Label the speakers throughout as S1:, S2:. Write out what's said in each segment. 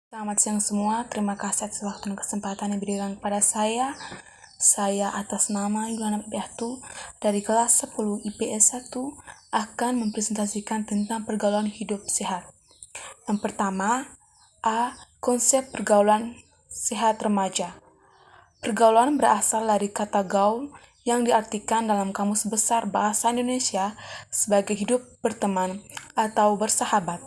S1: Selamat siang semua, terima kasih atas waktu dan kesempatan yang diberikan kepada saya. Saya atas nama Yulana Bebeatu dari kelas 10 IPS 1 akan mempresentasikan tentang pergaulan hidup sehat. Yang pertama, A. Konsep pergaulan sehat remaja. Pergaulan berasal dari kata gaul yang diartikan dalam Kamus Besar Bahasa Indonesia sebagai hidup berteman atau bersahabat.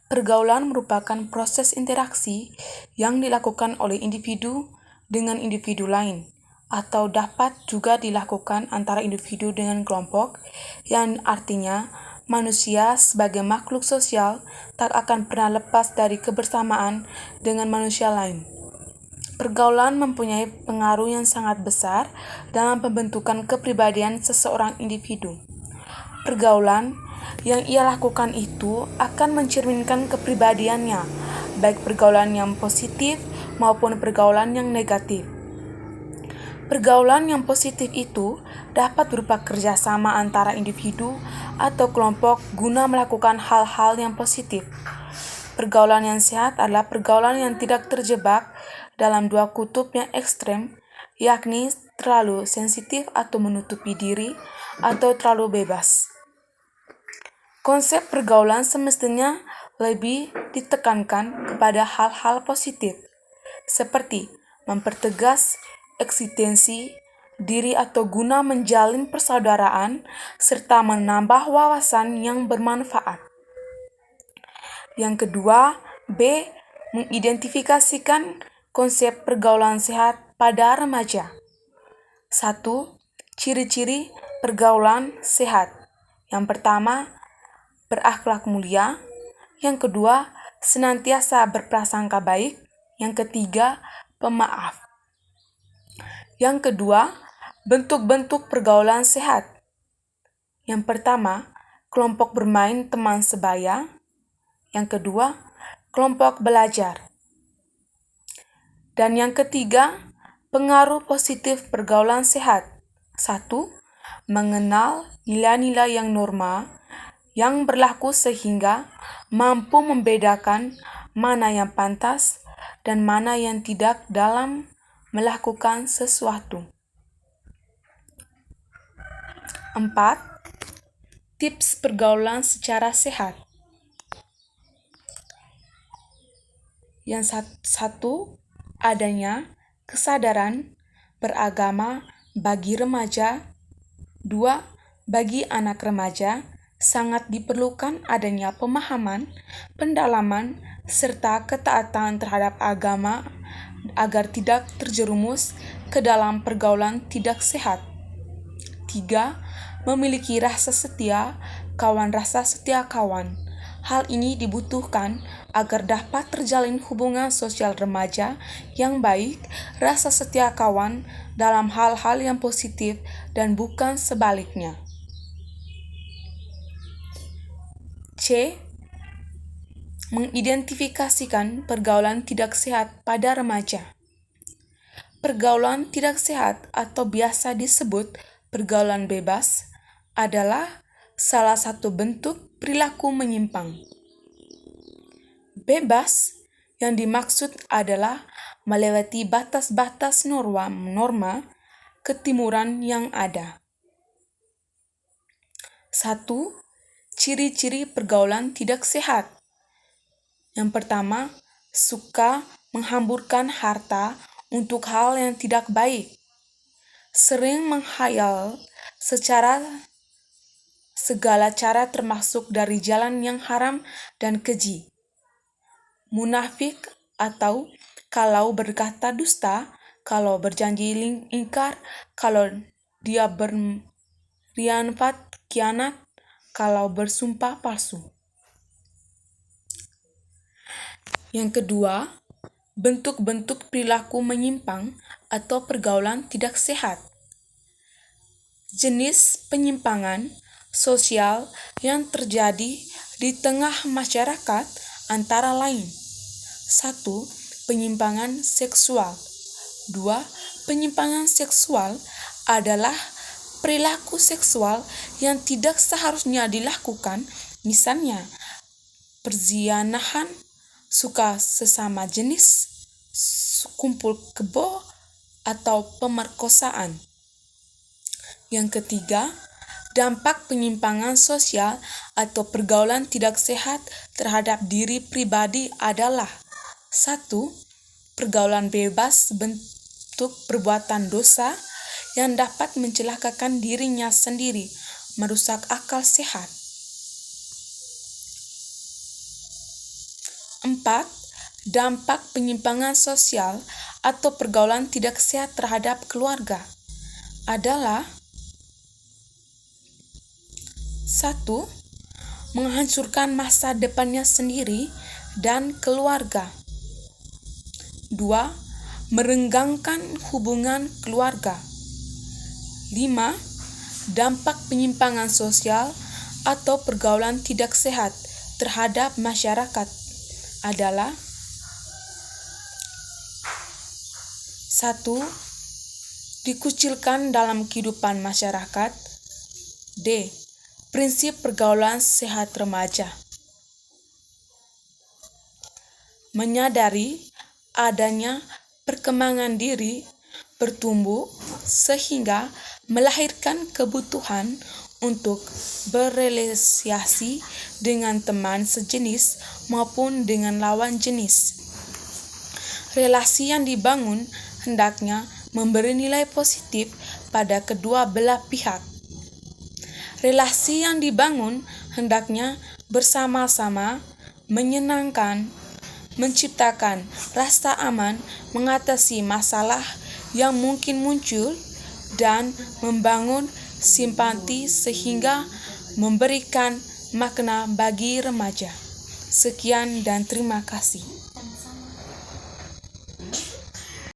S1: Pergaulan merupakan proses interaksi yang dilakukan oleh individu dengan individu lain, atau dapat juga dilakukan antara individu dengan kelompok, yang artinya manusia sebagai makhluk sosial tak akan pernah lepas dari kebersamaan dengan manusia lain. Pergaulan mempunyai pengaruh yang sangat besar dalam pembentukan kepribadian seseorang individu. Pergaulan yang ia lakukan itu akan mencerminkan kepribadiannya, baik pergaulan yang positif maupun pergaulan yang negatif. Pergaulan yang positif itu dapat berupa kerjasama antara individu atau kelompok guna melakukan hal-hal yang positif. Pergaulan yang sehat adalah pergaulan yang tidak terjebak dalam dua kutub yang ekstrem, yakni terlalu sensitif atau menutupi diri atau terlalu bebas. Konsep pergaulan semestinya lebih ditekankan kepada hal-hal positif, seperti mempertegas eksistensi diri atau guna menjalin persaudaraan, serta menambah wawasan yang bermanfaat. Yang kedua, B. Mengidentifikasikan konsep pergaulan sehat pada remaja. 1. Ciri-ciri pergaulan sehat. Yang pertama, berakhlak mulia. Yang kedua, senantiasa berprasangka baik. Yang ketiga, pemaaf. Yang kedua, bentuk-bentuk pergaulan sehat. Yang pertama, kelompok bermain teman sebaya. Yang kedua, kelompok belajar. Dan yang ketiga, pengaruh positif pergaulan sehat. 1. Mengenal nilai-nilai yang normal yang berlaku sehingga mampu membedakan mana yang pantas dan mana yang tidak dalam melakukan sesuatu. 4. Tips pergaulan secara sehat. Yang satu, adanya kesadaran beragama bagi remaja. 2. Bagi anak remaja, sangat diperlukan adanya pemahaman, pendalaman, serta ketaatan terhadap agama agar tidak terjerumus ke dalam pergaulan tidak sehat. 3. Memiliki rasa setia kawan, rasa setia kawan. Hal ini dibutuhkan agar dapat terjalin hubungan sosial remaja yang baik, rasa setia kawan dalam hal-hal yang positif dan bukan sebaliknya. C. Mengidentifikasikan pergaulan tidak sehat pada remaja. Pergaulan tidak sehat atau biasa disebut pergaulan bebas adalah salah satu bentuk perilaku menyimpang. Bebas yang dimaksud adalah melewati batas-batas norma ketimuran yang ada. 1. Ciri-ciri pergaulan tidak sehat. Yang pertama, suka menghamburkan harta untuk hal yang tidak baik. Sering menghayal secara segala cara termasuk dari jalan yang haram dan keji. Munafik atau kalau berkata dusta, kalau berjanji ingkar, kalau dia berkhianat, kalau bersumpah palsu. Yang kedua, bentuk-bentuk perilaku menyimpang atau pergaulan tidak sehat. Jenis penyimpangan sosial yang terjadi di tengah masyarakat antara lain. 1. Penyimpangan seksual. 2. Penyimpangan seksual adalah perilaku seksual yang tidak seharusnya dilakukan, misalnya perzinahan, suka sesama jenis, kumpul kebo, atau pemerkosaan. Yang ketiga, dampak penyimpangan sosial atau pergaulan tidak sehat terhadap diri pribadi adalah 1. Pergaulan bebas bentuk perbuatan dosa yang dapat mencelakakan dirinya sendiri, merusak akal sehat. 4. Dampak penyimpangan sosial atau pergaulan tidak sehat terhadap keluarga adalah 1. Menghancurkan masa depannya sendiri dan keluarga. 2. Merenggangkan hubungan keluarga. 5. Dampak penyimpangan sosial atau pergaulan tidak sehat terhadap masyarakat adalah 1. Dikucilkan dalam kehidupan masyarakat. D. Prinsip pergaulan sehat remaja. Menyadari adanya perkembangan diri bertumbuh sehingga melahirkan kebutuhan untuk berrelasi dengan teman sejenis maupun dengan lawan jenis. Relasi yang dibangun hendaknya memberi nilai positif pada kedua belah pihak. Relasi yang dibangun hendaknya bersama-sama menyenangkan, menciptakan rasa aman, mengatasi masalah yang mungkin muncul, dan membangun simpati sehingga memberikan makna bagi remaja. Sekian dan terima kasih.